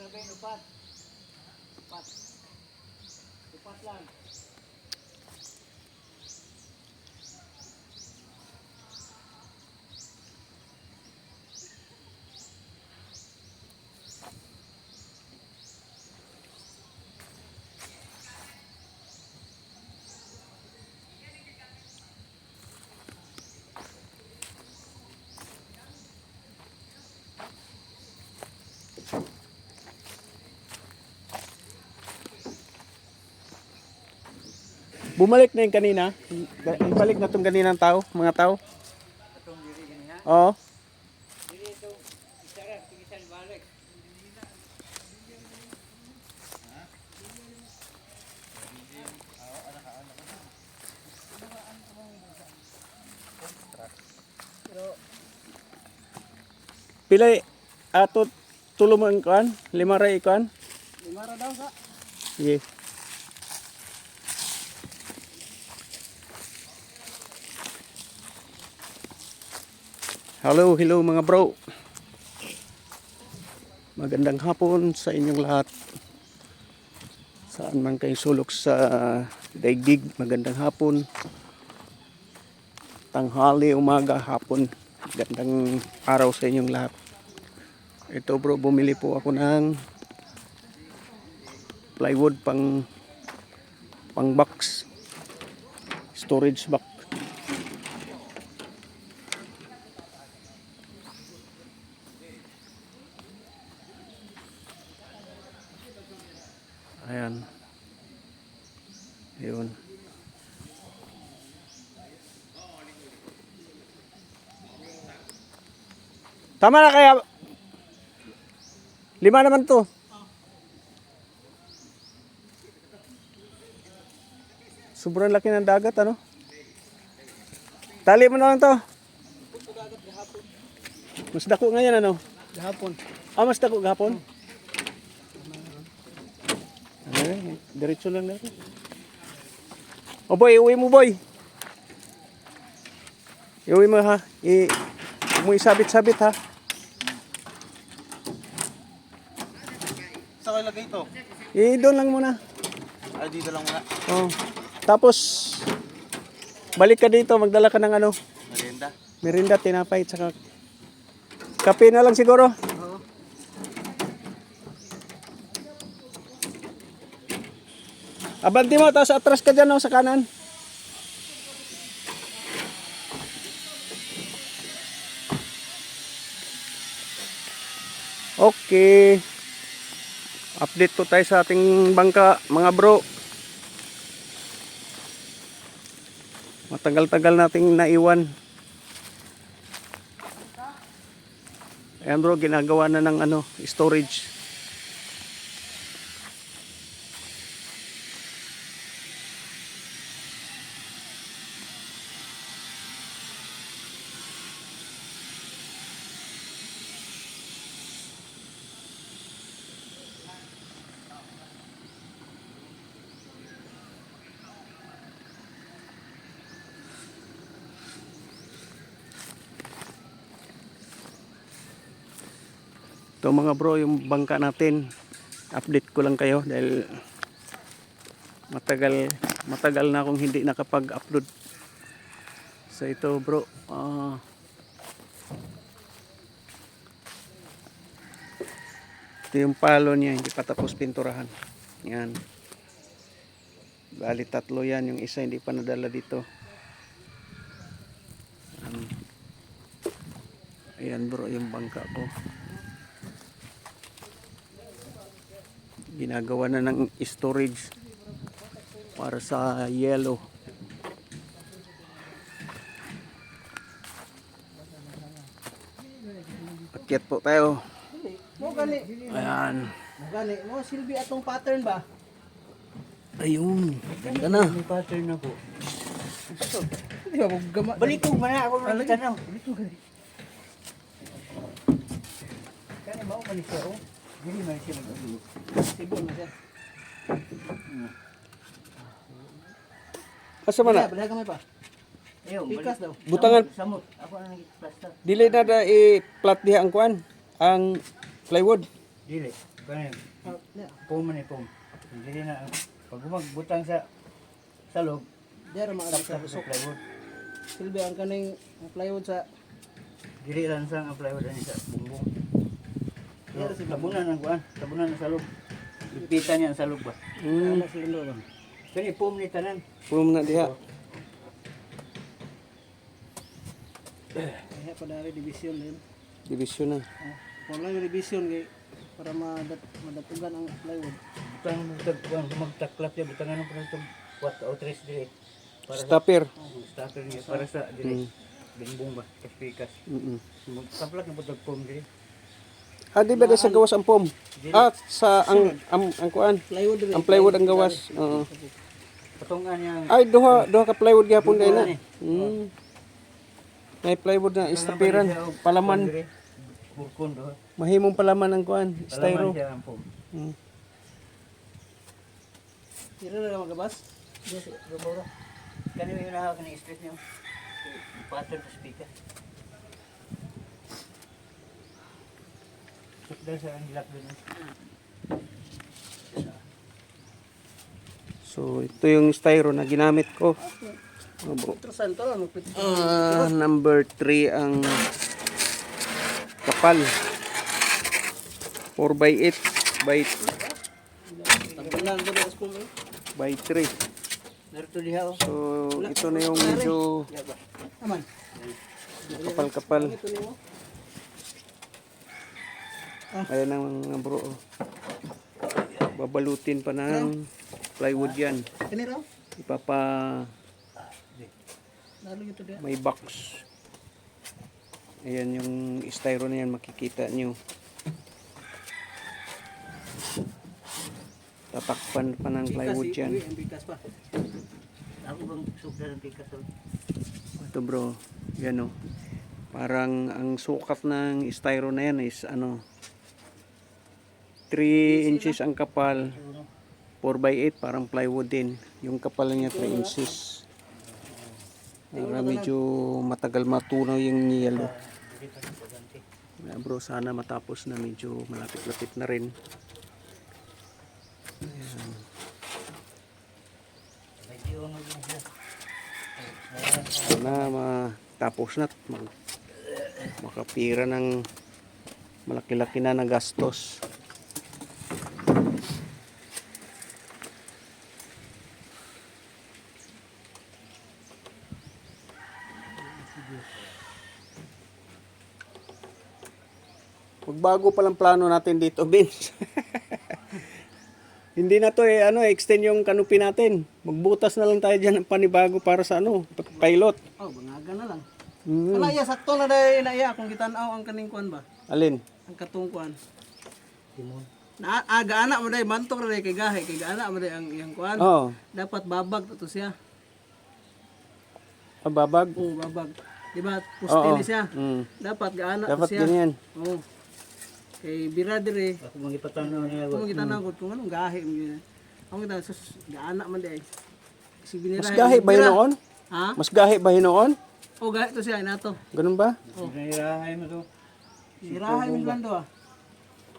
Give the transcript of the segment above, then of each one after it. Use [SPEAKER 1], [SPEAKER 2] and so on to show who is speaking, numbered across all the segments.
[SPEAKER 1] Upat lang.
[SPEAKER 2] Bumalik na yung kanina. Balik na tong kaninang tao, mga tao.
[SPEAKER 1] Atong diri niya.
[SPEAKER 2] Oo.
[SPEAKER 1] Diri ito isara tigisan balik.
[SPEAKER 2] Pila ato tulo mo ang kuan? 5 ra ikuan?
[SPEAKER 1] 5 ra daw sa.
[SPEAKER 2] Sige. Hello mga bro. Magandang hapon sa inyong lahat. Saan man kayo sulok sa daigdig, magandang hapon. Tanghali, umaga, hapon. Magandang araw sa inyong lahat. Ito bro, bumili po ako ng plywood pang box. Storage box. Ayan. Ayun. Tama na kaya 5 naman to. Sobrang laki ng dagat ano. Tali mo na lang to. Mas dako ngayon ano?
[SPEAKER 1] Gahapon.
[SPEAKER 2] Mas dako gahapon. Diretso lang natin. O boy, uwi mo boy. Iuwi mo ha. Huwag mo isabit-sabit ha.
[SPEAKER 1] Sa ko ilagay ito.
[SPEAKER 2] Doon lang muna.
[SPEAKER 1] Ay dito lang muna.
[SPEAKER 2] Oh. Tapos balik ka dito, magdala ka ng ano,
[SPEAKER 1] Merienda.
[SPEAKER 2] merinda, tinapay, tsaka kape na lang siguro.
[SPEAKER 1] Oo.
[SPEAKER 2] Abanti mo, tapos atras ka dyan, no, sa kanan. Okay. Update po tayo sa ating bangka, mga bro. Matagal-tagal nating naiwan. Ayan bro, ginagawa na ng ano, storage. Ito mga bro, yung bangka natin. Update ko lang kayo dahil matagal na akong hindi nakapag-upload. So ito bro, ito yung palo niya, hindi pa tapos pinturahan. Yan. Bali 3 yan, yung isa hindi pa nadala dito. Ayan bro, yung bangka ko. Ginagawa na ng storage para sa yellow. Akyat po tayo.
[SPEAKER 1] Mo gani.
[SPEAKER 2] Ayan.
[SPEAKER 1] Mo gani. Mo silbi atong pattern ba?
[SPEAKER 2] Ayun. Ganda na.
[SPEAKER 1] May pattern na po. Di ba gama. Balikog man ako man tanaw. Balikog gani. Kani ba ko siya oh. Dili man siya mag-ulo. Sibol na siya.
[SPEAKER 2] Asa man na?
[SPEAKER 1] Balaga may pa. Ayo, pikas daw.
[SPEAKER 2] Butangan.
[SPEAKER 1] Samot. Ako na nag-plaster.
[SPEAKER 2] Dili na da i-plat diha ang kuan, ang plywood.
[SPEAKER 1] Dili. Ganyan.
[SPEAKER 3] Ah, niya.
[SPEAKER 1] Pum man pum. Hindi na pag magbutang sa loob,
[SPEAKER 3] Diyan ang mga
[SPEAKER 1] tap
[SPEAKER 3] sa
[SPEAKER 1] sa
[SPEAKER 3] busok.
[SPEAKER 1] plywood.
[SPEAKER 3] Silbi ang kaning plywood sa
[SPEAKER 1] Dili lang sa plywood ani sa bumbong.
[SPEAKER 3] Pero si
[SPEAKER 1] Tabunan ang kuan, tabunan sa loob. Ipitan niya sa loob ba.
[SPEAKER 2] Hmm.
[SPEAKER 3] ano silindo ba?
[SPEAKER 1] Kani pum ni tanan.
[SPEAKER 2] Pum na diha.
[SPEAKER 3] Kaya pa dali division din.
[SPEAKER 2] Division na.
[SPEAKER 3] Kung lang yung division kay para madatugan ang plywood.
[SPEAKER 1] Butang kuan magtaklap ya butangan ng pranto 4 o 3 dili. Para sa
[SPEAKER 2] Stopper.
[SPEAKER 1] starter niya para sa dili. Bumbong ba, kaspikas. Magtaplak na butang pum dili.
[SPEAKER 2] Ah, di ba sa gawas ang pum? Ah, sa ang kuan.
[SPEAKER 3] Plywood rin.
[SPEAKER 2] Ang plywood ang gawas. Oo.
[SPEAKER 1] Patungan niya.
[SPEAKER 2] Ay, duha ka plywood gyapon din na. May plywood na istapiran, palaman.
[SPEAKER 1] Bukon do.
[SPEAKER 2] Mahimong palaman ang kuan, styro.
[SPEAKER 1] Siya ang pum.
[SPEAKER 3] Tira na magabas.
[SPEAKER 1] Yes, rumoro. Kani may nahawak ni stress niyo. Pattern sa speaker. Sukda sa ang lock doon.
[SPEAKER 2] So, ito yung styro na ginamit ko. Oh, bro.
[SPEAKER 3] Interesante to lang.
[SPEAKER 2] Number 3 ang kapal. 4x8
[SPEAKER 3] Tambalan ko na school.
[SPEAKER 2] by 3.
[SPEAKER 1] Narito diha oh.
[SPEAKER 2] So, ito na yung medyo
[SPEAKER 3] Aman.
[SPEAKER 2] kapal-kapal.
[SPEAKER 3] Ito niyo.
[SPEAKER 2] Ayan ang mga bro. Oh. Babalutin pa ng plywood yan.
[SPEAKER 3] Kani raw.
[SPEAKER 2] Ipapa
[SPEAKER 3] Lalo ito dia.
[SPEAKER 2] may box. Ayan yung styro na yan, makikita nyo. Tatakpan pa ng plywood yan.
[SPEAKER 3] Ang bigas pa.
[SPEAKER 1] Ako bang sukda ng pikas oh.
[SPEAKER 2] Ito bro, yan o. Parang ang sukat ng styro na yan is ano, 3 inches ang kapal, 4x8 parang plywood din. Yung kapal niya 3 inches. Para medyo matagal matunaw yung yellow. Kaya bro, sana matapos na, medyo malapit-lapit na rin. Ayan. Sana matapos na at makapira ng malaki-laki na gastos. Magbago palang plano natin dito, Vince. Hindi na to extend yung canopy natin. Magbutas na lang tayo diyan ng panibago para sa pilot.
[SPEAKER 3] Oh, bangaga na lang.
[SPEAKER 2] Hmm.
[SPEAKER 3] Ana iya sakto na dai inaya kung gitan-aw ang kaning kuan ba?
[SPEAKER 2] Alin?
[SPEAKER 3] Ang katong kuan. Na aga ana mo dai mantok ra dai kay gahe kay ana mo dai ang iyang kuan.
[SPEAKER 2] Oh,
[SPEAKER 3] Dapat babag to siya.
[SPEAKER 2] babag.
[SPEAKER 3] Oh, babag. Di ba? Puste ni siya.
[SPEAKER 2] Mm.
[SPEAKER 3] Dapat gaana
[SPEAKER 2] Dapat
[SPEAKER 3] to siya.
[SPEAKER 2] ganyan.
[SPEAKER 3] Oh. Kay bira dire.
[SPEAKER 1] Ako magipatanaw niya
[SPEAKER 3] Kung gitan-aw kung anong gahe mo yun. Ang kita sus gaana man dai. Si binira.
[SPEAKER 2] Mas gahi ba hinoon?
[SPEAKER 3] Ha?
[SPEAKER 2] Mas gahi ba hinoon?
[SPEAKER 3] Oh, gahe to siya inato.
[SPEAKER 2] Ganun ba?
[SPEAKER 1] Nahirahay mo to.
[SPEAKER 3] Sirahay mo lang do ah.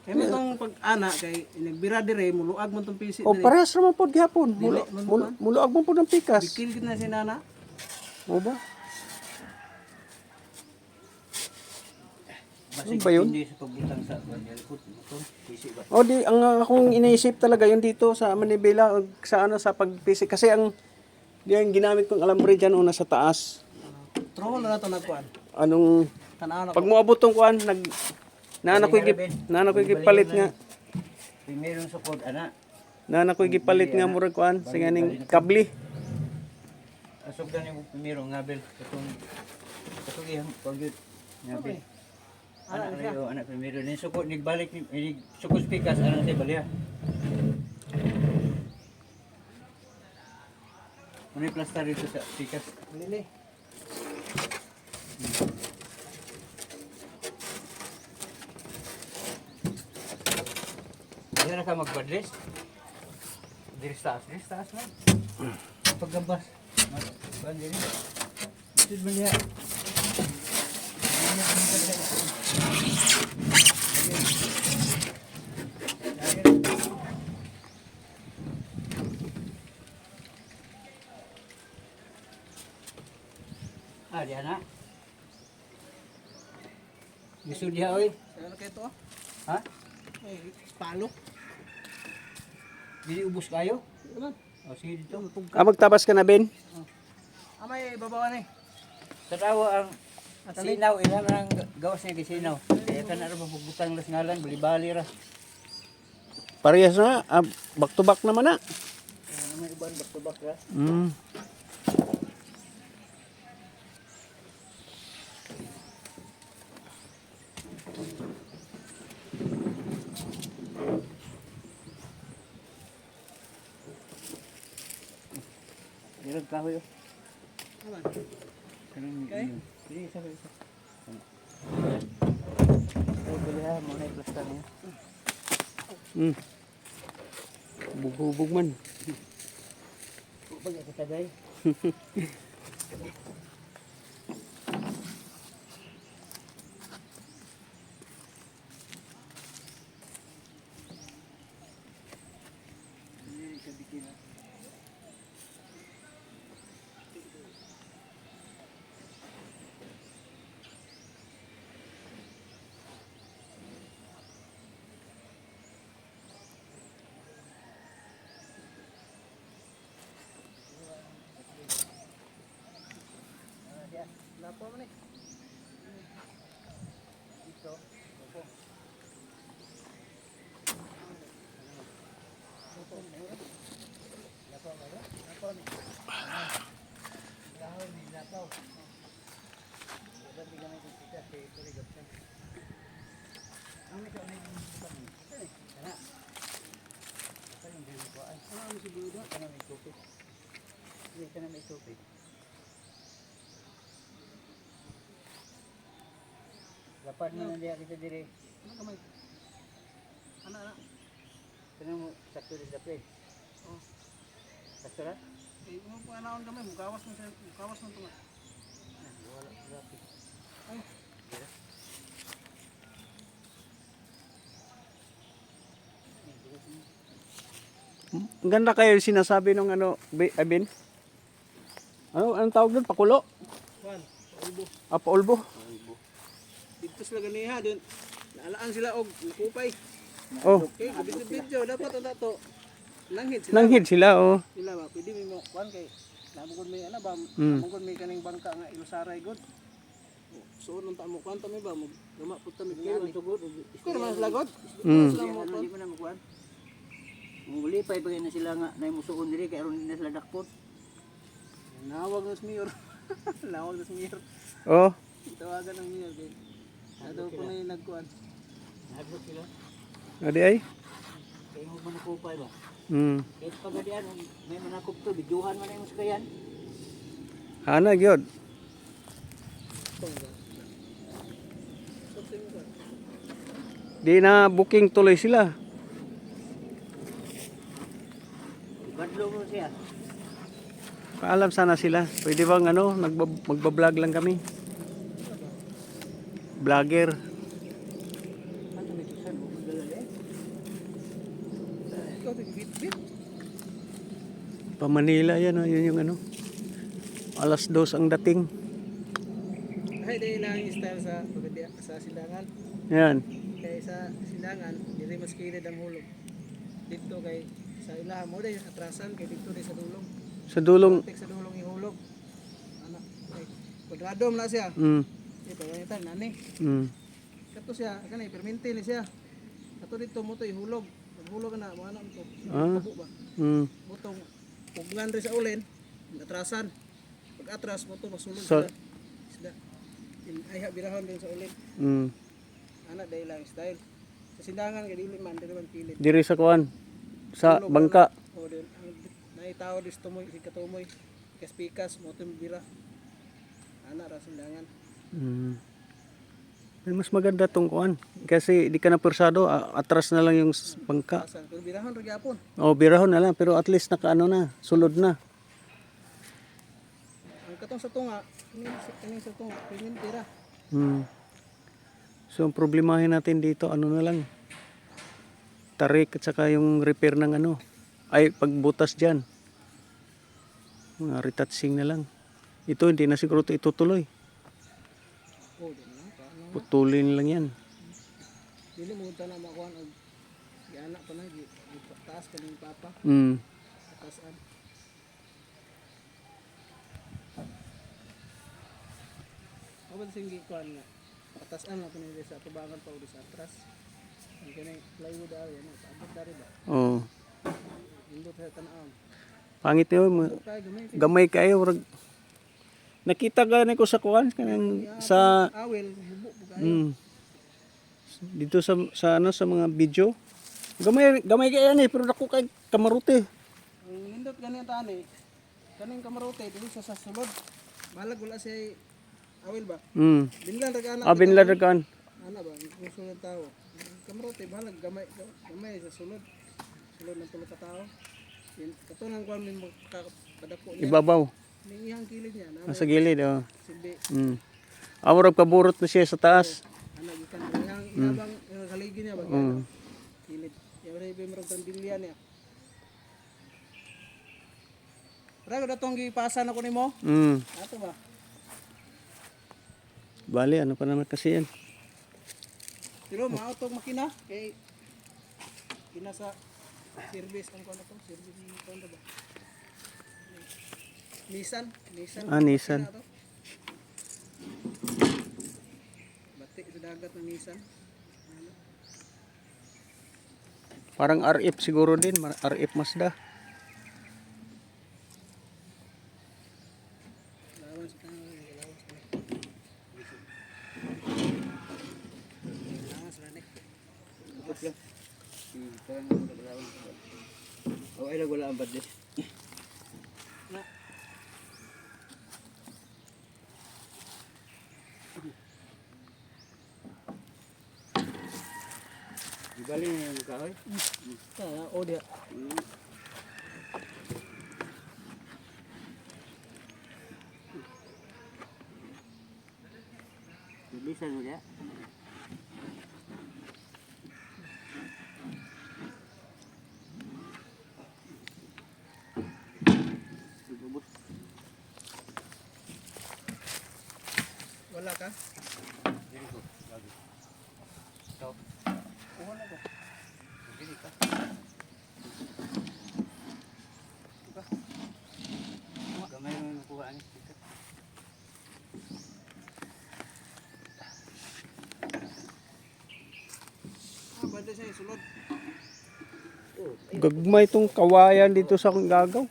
[SPEAKER 3] Kaya mo itong pag-ana, kay nagbira dire, muluag mo itong pisi
[SPEAKER 2] O
[SPEAKER 3] dire.
[SPEAKER 2] parehas naman po gihapon.
[SPEAKER 3] Dili,
[SPEAKER 2] Muluag mo po ng pikas.
[SPEAKER 3] Bikil kita na si nana.
[SPEAKER 2] O ba?
[SPEAKER 1] Basig
[SPEAKER 2] ba yun?
[SPEAKER 1] hindi sa pagbutang sa bandelkot mo pisi ba?
[SPEAKER 2] O di, ang akong iniisip talaga yung dito sa Manibela, o sa sa pagpisik. Kasi ang ginamit kong alambre dyan una sa taas.
[SPEAKER 3] Troll na ito nagkuhan.
[SPEAKER 2] Anong,
[SPEAKER 3] Tanaw na
[SPEAKER 2] pag moabot tong kuan, nana ko gipalit nga.
[SPEAKER 1] Primerong sukod ana.
[SPEAKER 2] Nana ko gipalit nga murag kuan, sa ganing kabli.
[SPEAKER 1] Asog na ni primero ngabel katong yang pagyud ngabel. Anak niyo anak primero ni sukod nigbalik ni sukod pikas ana say balya. Ano plaster dito sa pikas?
[SPEAKER 3] Lili.
[SPEAKER 1] Diyan na ka magbadlis. Diri sa taas na. Paggabas. Bandin. Sid man niya. di ana. Gusto diha oy.
[SPEAKER 3] Ano kayo to?
[SPEAKER 1] Ha?
[SPEAKER 3] Ay, palo.
[SPEAKER 1] Dili ubos kayo?
[SPEAKER 3] Ano?
[SPEAKER 1] O sige dito.
[SPEAKER 2] Magtabas ka na, Ben?
[SPEAKER 3] May babawan eh.
[SPEAKER 1] Sa tawo ang sinaw, ilan ang gawas niya gisinaw. Kaya ka na rin mapagbutan las ngalan, bali-bali ra.
[SPEAKER 2] Parehas na, back to back naman na.
[SPEAKER 1] Ano may iban, back-to-back ra.
[SPEAKER 2] Mm.
[SPEAKER 1] Dirag kahoy o.
[SPEAKER 3] Ano?
[SPEAKER 1] Kanang
[SPEAKER 3] Okay.
[SPEAKER 1] Sige, isa. Ay, bili ha, muna yung plasta niya.
[SPEAKER 2] Mm. Hubog-hubog man.
[SPEAKER 1] Pag ako tagay.
[SPEAKER 3] Lapo man eh.
[SPEAKER 1] Lapad mo na diya kita dire.
[SPEAKER 3] Ano kamay? Ano?
[SPEAKER 1] Kanang mo sakto rin sa pre.
[SPEAKER 3] Oh.
[SPEAKER 1] Sakto ra?
[SPEAKER 3] Eh, mo po anaon kamay, mugawas mo siya, mugawas mo tunga.
[SPEAKER 1] Wala, grabe.
[SPEAKER 3] Ay,
[SPEAKER 2] Ang ganda kayo yung sinasabi nung ano, Ben? Anong tawag doon? Pakulo?
[SPEAKER 3] Juan, ulbo.
[SPEAKER 2] Paulbo?
[SPEAKER 3] Dito sila ganiha, dun. Naalaan sila og nakupay.
[SPEAKER 2] Oh,
[SPEAKER 3] Okay, video dapat ang dato. Langhid sila.
[SPEAKER 2] nanghid sila, oh.
[SPEAKER 3] Sila ba, pwede mo kuan kay namugod may ano ba,
[SPEAKER 2] Mm.
[SPEAKER 3] namugod may kaning bangka nga ilusaray god. So nung ta mo kuan ta may ba mo gama pud ta may
[SPEAKER 1] Kaya
[SPEAKER 3] kuan.
[SPEAKER 1] sugod.
[SPEAKER 3] Ko naman sila god.
[SPEAKER 2] Mm.
[SPEAKER 3] Sila mo kuan.
[SPEAKER 1] Hindi mo na makuhan. Muli pa ipagay na sila nga na musuon diri kay aron din na sila dakpon.
[SPEAKER 3] Nawag nos mayor. Nawag nos mayor.
[SPEAKER 2] Oh,
[SPEAKER 3] Tawagan ng mayor kay. Ato ko na yung nagkuan.
[SPEAKER 1] Nagbot sila.
[SPEAKER 2] adi ay?
[SPEAKER 1] Kaya mo manakupay ba?
[SPEAKER 2] Mm.
[SPEAKER 1] Kahit pagadian, may manakop to, bidyuhan man na yung sakayan.
[SPEAKER 2] Hana, gyud. Di na booking tuloy sila.
[SPEAKER 1] Badlo mo siya.
[SPEAKER 2] Paalam sana sila. Pwede bang ano, magbablog lang kami. Vlogger.
[SPEAKER 1] Ano may tusan mo magdalala eh?
[SPEAKER 3] Ikaw tig bit.
[SPEAKER 2] Pa Manila yan, oh. Yun yung ano. 2:00 ang dating.
[SPEAKER 3] Ay dai lang yung style sa pagdia sa silangan.
[SPEAKER 2] Yan.
[SPEAKER 3] Kay sa silangan dili mas kilid ang hulog. Dito kay sa ilaha mo dai atrasan kay dito dai sa dulong.
[SPEAKER 2] Sa dulong.
[SPEAKER 3] Tek sa dulong ihulog. Ana kay kwadrado man na siya.
[SPEAKER 2] Mm.
[SPEAKER 3] Ito ganyan nani.
[SPEAKER 2] Mm.
[SPEAKER 3] Kato siya kanay perminti ni siya. Kato dito mo to ihulog. Pag hulog na mo ana mo to.
[SPEAKER 2] Ah.
[SPEAKER 3] Pabo ba?
[SPEAKER 2] Mm.
[SPEAKER 3] Butong puglan rin sa ulen, atrasan. Pag atras mo to masulod
[SPEAKER 2] So-
[SPEAKER 3] sila. Sila. Ay birahon din sa ulen.
[SPEAKER 2] Mm.
[SPEAKER 3] Ana dahil lang style. Sa sindangan kay dili man dili man pilit.
[SPEAKER 2] Diri sa kuan. Sa bangka.
[SPEAKER 3] O din ang naitaw dis tumoy si katumoy. Kaspikas mo tum bira. Ana ra sindangan.
[SPEAKER 2] Mm. Ay, mas maganda tong kuan. Kasi di ka na persado, atras na lang yung bangka.
[SPEAKER 3] Asan pero birahon ra gyapon.
[SPEAKER 2] O, birahon na lang. Pero at least nakaano na. Sulod na.
[SPEAKER 3] Ang katong sa tunga, kini sa tunga, piminti ra.
[SPEAKER 2] Mm. So, ang problemahin natin dito, ano na lang. Tarik at saka yung repair ng ano. Ay, pagbutas dyan. Mga retouching na lang. Ito, hindi na siguro ito itutuloy. Putulin lang yan.
[SPEAKER 3] Dili mo ta na makuha og giana pa na taas kaning papa.
[SPEAKER 2] Mm.
[SPEAKER 3] Taasan. Aban sing gikuan nga. Patasan lang kuno sa tubangan pa uli sa atras. Ang kanay plywood area na paabot dari ba.
[SPEAKER 2] Oh.
[SPEAKER 3] Indot sa tan-aw.
[SPEAKER 2] Pangit yun.
[SPEAKER 3] Kay gamay
[SPEAKER 2] Gamay kayo. Nakita ka ko sa kuan kanang sa
[SPEAKER 3] awel hubo po kayo.
[SPEAKER 2] dito sa ano sa mga video. Gamay kaya ni pero dako kay kamaruti.
[SPEAKER 3] Ang nindot gani ta ani. Kaning kamarote dili sa sulod. Balag wala siya awel ba? Binlan ra kana.
[SPEAKER 2] Binladagan.
[SPEAKER 3] Ana ba? Gusto ng tao. Kamarote balag gamay sa sulod. Sulod ng tulo ka tao. Katunang kuan min kadako niya.
[SPEAKER 2] Ibabaw.
[SPEAKER 3] Ning iyang kilid niya na
[SPEAKER 2] Nasa gilid oh.
[SPEAKER 3] silbi.
[SPEAKER 2] Amurag paburot na siya sa taas.
[SPEAKER 3] Ana gikan iyang inabang kaligi niya ba? Kilid. Yaw ray bimrog tanbilyan niya. Rago datong gipasa na ko nimo. Ato ba?
[SPEAKER 2] Bali ano pa naman kasi yan.
[SPEAKER 3] Pero mautog makina kay kina sa service ang kono to, service ni kono ba? Nissan.
[SPEAKER 2] Nissan.
[SPEAKER 3] Makina to. Batik sa dagat ng Nissan.
[SPEAKER 2] Parang RF siguro din, RF Mazda.
[SPEAKER 3] Lawas ka na, lawas ka. Lawas ra nek.
[SPEAKER 1] Tapos lang. Oh, ay wala ang badis.
[SPEAKER 3] Na.
[SPEAKER 1] Ibalik na yung kahoy.
[SPEAKER 3] O dia.
[SPEAKER 1] Bilisan mo dia.
[SPEAKER 3] Wala ka?
[SPEAKER 1] Dili ko. Lagi. Ikaw.
[SPEAKER 3] Kuha na ko.
[SPEAKER 1] Dili ka. Diba? Gamay mo yung kuha ni.
[SPEAKER 3] Banda siya sulod.
[SPEAKER 2] Gagmay tong kawayan dito sa gagaw.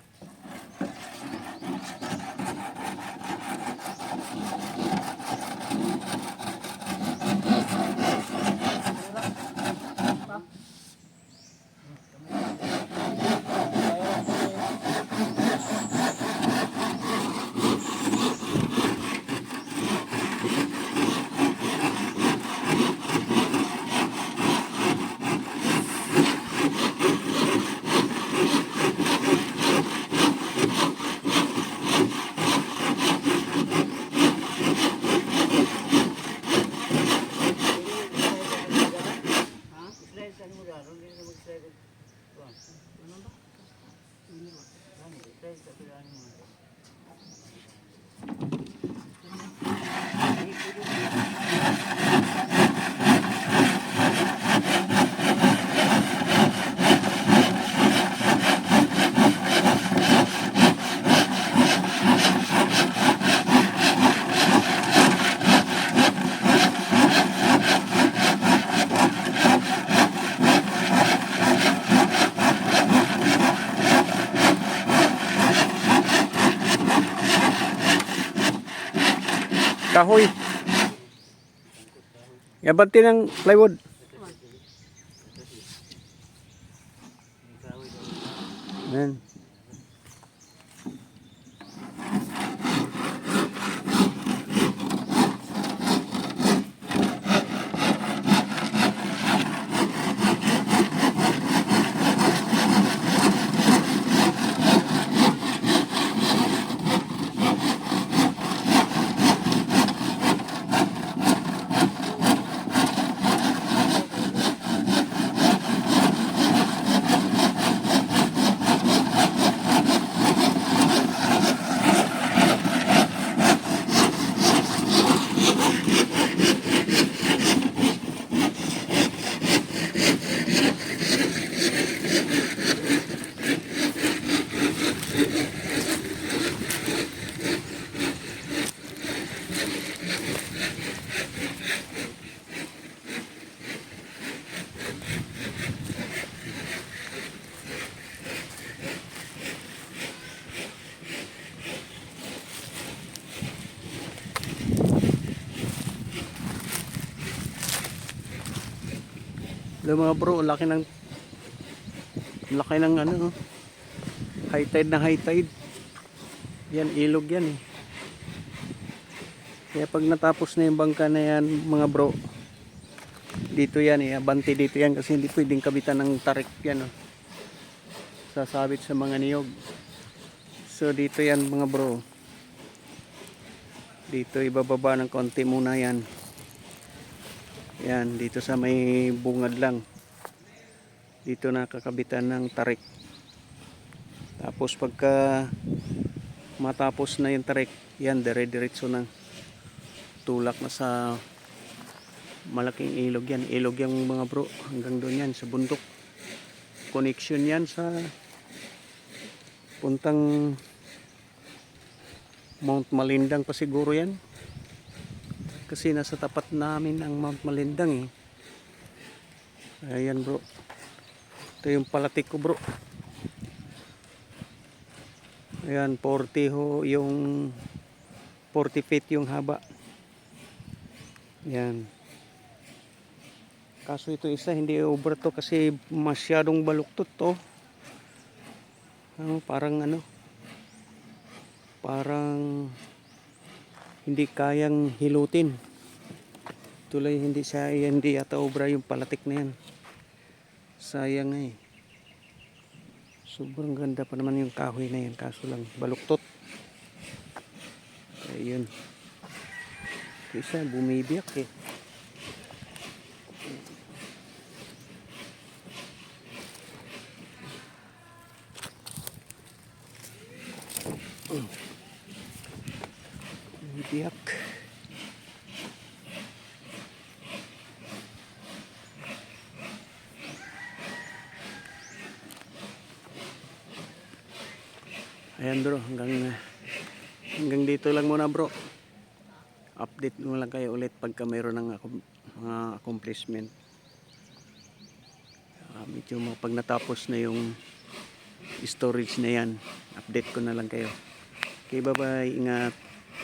[SPEAKER 2] Kahoy. Yabanti ng plywood. Ayan. Yung mga bro, laki ng ano, high tide na high tide. Yan, ilog yan eh. Kaya pag natapos na yung bangka na yan, mga bro, dito yan eh, abante dito yan kasi hindi pwedeng kabitan ng tarik yan oh. Sasabit sa mga niyog. So dito yan mga bro. Dito ibababa ng konti muna yan. Yan, dito sa may bungad lang. Dito nakakabitan ng tarik. Tapos pagka matapos na yung tarik, yan, dire-diretso na. Tulak na sa malaking ilog yan. Ilog yung mga bro. Hanggang doon yan, sa bundok. Connection yan sa puntang Mount Malindang pa siguro yan. Kasi nasa tapat namin ang Mount Malindang eh. Ayan bro. Ito yung palatik ko bro. Ayan, 40 ho yung 40 feet yung haba. Ayan. Kaso ito isa hindi over to kasi masyadong baluktot to. Parang hindi kayang hilutin. Tuloy hindi yata obra yung palatik na yan. Sayang eh. Sobrang ganda pa naman yung kahoy na yan, kaso lang baluktot. Kaya yun. Isa bumibiyak eh. Bumibiyak. Ayan bro, hanggang dito lang muna bro. Update mo lang kayo ulit pagka mayroon ng mga accomplishment. Medyo pag natapos na yung storage na yan, update ko na lang kayo. Okay, bye bye, ingat.